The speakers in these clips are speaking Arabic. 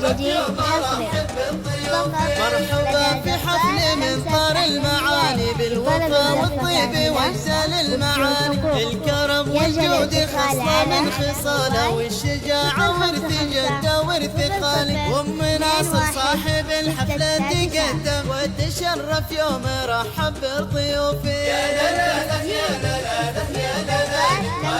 جديد حصري فقط مرحبا في حفل من طار المعاني بالوفا والطيب واجزال المعاني، الكرم والجود خصلة من خصاله، والشجاعة ورث جده ورث خالي، وام ناصر صاحب الحفلة تقدم وتشرف يوم رحب بضيوفه. يا لا لا لا يا لا لا لا يا لا لا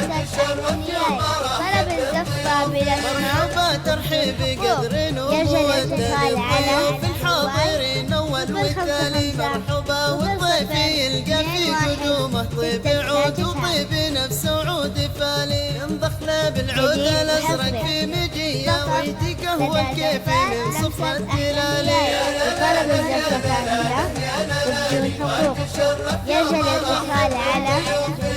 لا تشرف يوم طلب الزفة بلا مرحبا ترحيب قدر ومودة للضيوف الحاضرين اول والتالي، مرحبا والضيف يلقى في قدومه طيب عود وطيب نفس عود فالي، ينضخنا بالعود الازرق في مجيه ويدي قهوه كيفي من صفة التلالي. طلب الزفة كاملة وبدون حقوق يجب الاتصال على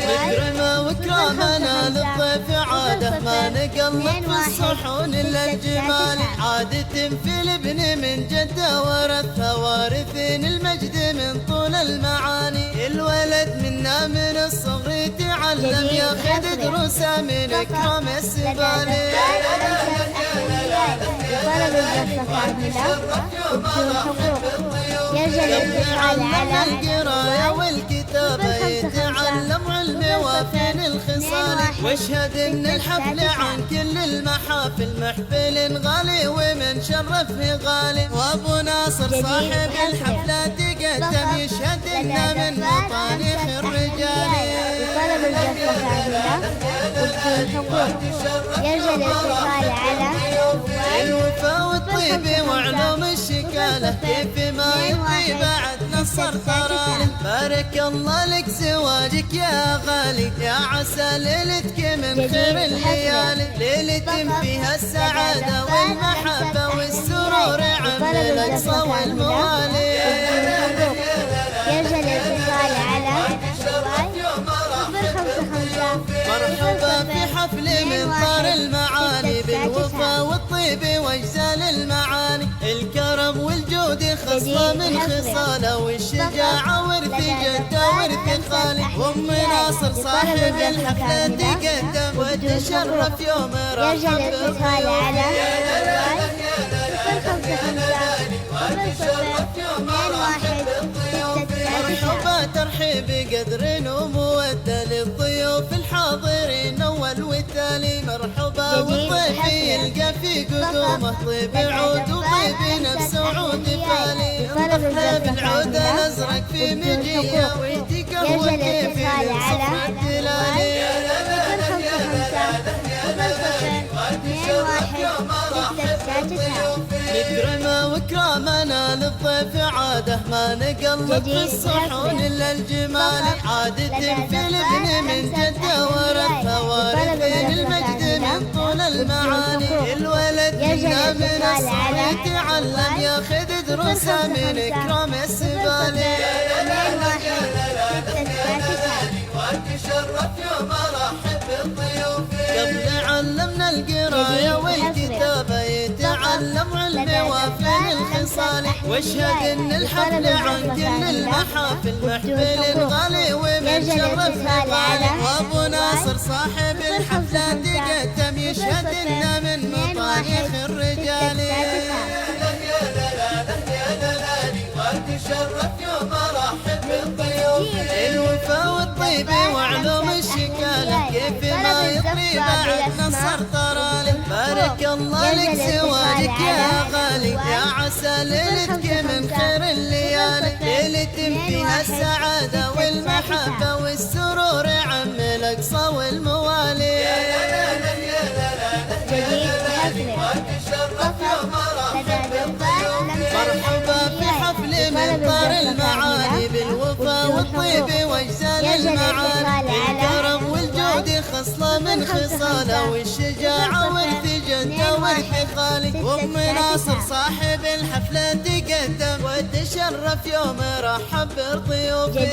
مكرمة وكرامنا للضيف عادة ما نقلب في الصحون إلا الجمال، عادة في الابن من جدة ورثها وارثين المجد من طول المعاني، الولد منا من الصغر تعلم ياخذ دروسه من إكرام السبالي. طلب الزفة كاملة وبدون حقوق يجب الاتصال على القراية والكتابة يتعلم علم وفين الخصال، واشهد ان الحفل عن كل المحافل محفل غالي ومن شرفه غالي، وابو ناصر صاحب الحفلة تقدم يشهد ان من مطانيخ الرجال. طلب الزفة كاملة وبدون حقوق يجب الاتصال على الوفا والطيب وعلوم الشكالة كيف ما يطيب بعد نصر تراني، بارك الله لك زواجك يا غالي، يا عسى ليلتك من خير الليالي، ليلة فيها السعادة والمحبة والسرور عم الأقصى والموالي. يجب الاتصال على مرحبا في حفل من طار المعاني بالوفا والطيب واجزال المعاني، الكرم والجود خصلة من خصاله، والشجاعة ورث جده ورث خالي، وام ناصر صاحب الحفلة تقدم وتشرف يوم رحب الاتصال على مرحبا ترحيب قدر ومودة للضيوف الحاضرين اول والتالي، مرحبا والضيف يلقى في قدومه طيب عود وطيب نفس عود فالي، ينضخنا بالعود الازرق في مجيه ويدي قهوه كيفي من صفر التلالي. مكرمة وكرامنا للضيف عادة ما نقلب في الصحون إلا الجمال، عادة في الابن من جدة ورثها وارثين المجد من طول المعاني، الولد منا من الصغر تعلم ياخذ دروسه من إكرام السبالي. قبل علمنا القراية والكتابة يتعلم علم وفين الخصال، واشهد ان الحفل عن كل المحافل محفل غالي ومن شرفه غالي، وابو ناصر صاحب الحفلة تقدم يشهد ان من مطانيخ الرجال. الوفا والطيب وعلوم الشكالة كيف ما يطري بعد نصر طرالي، بارك الله لك زواجك يا غالي، يا عسى ليلتك من خير الليالي، ليلة فيها السعادة والمحبة والسرور عم الأقصى والموالي. جديد مرحبا في حفل من طار المعاني بالوفا والطيب واجزال المعاني، الكرم والجود خصلة من خصاله، والشجاعة ورث جده ورث خالي، وام ناصر صاحب الحفلة تقدم وتشرف يوم رحب بضيوفه.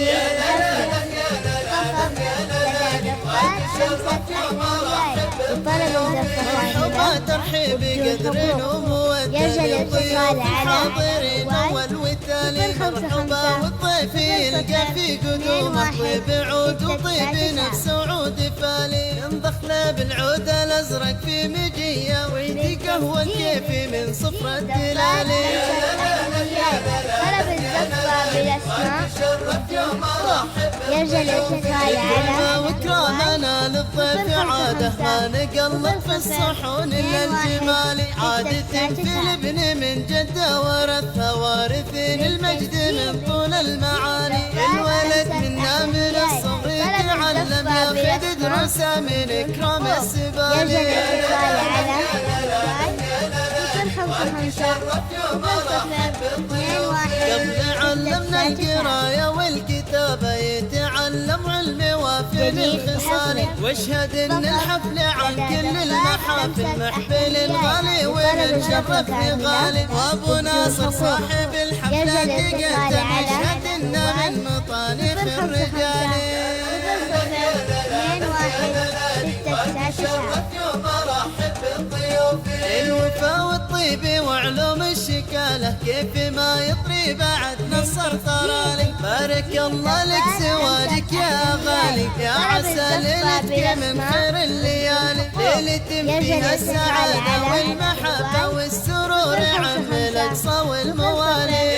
مرحبا ترحيب قدر ومودة يرجى الاتصال على الحاضرين أول والتالي مرحبا والضيف يلقى في قدومه طيب عود وطيب نفس عود فالي ينضخنا بالعود الأزرق في مجية ويدي قهوة كيفي من صفر الدلالي طلب الزفة بالأسماء يرجى الاتصال على وكرامنا للضيف عاده ما نقلب في الصحون إلا الجمالي عادة في الابن من جده ورثها وارثين المجد من طول المعالي الولد منا من الصغير يتعلم ياخذ دروسه من إكرام السبالي يرجى الاتصال على 055 قبل علمنا القراية والكتابة يتعلم علم وافي للخصال واشهد ان الحفل عن كل المحافل محفل الغالي وللشرف غالي وابو ناصر صاحب الحفلة تقدم اشهد ان من مطانف الرجال الوفا والطيب وعلوم الشكالة كيف ما يطري بعد نصر طرالي بارك الله لك زواجك يا غالي يا عسى ليلتك من خير الليالي ليلة فيها السعادة والمحبة والسرور عم الأقصى والموالي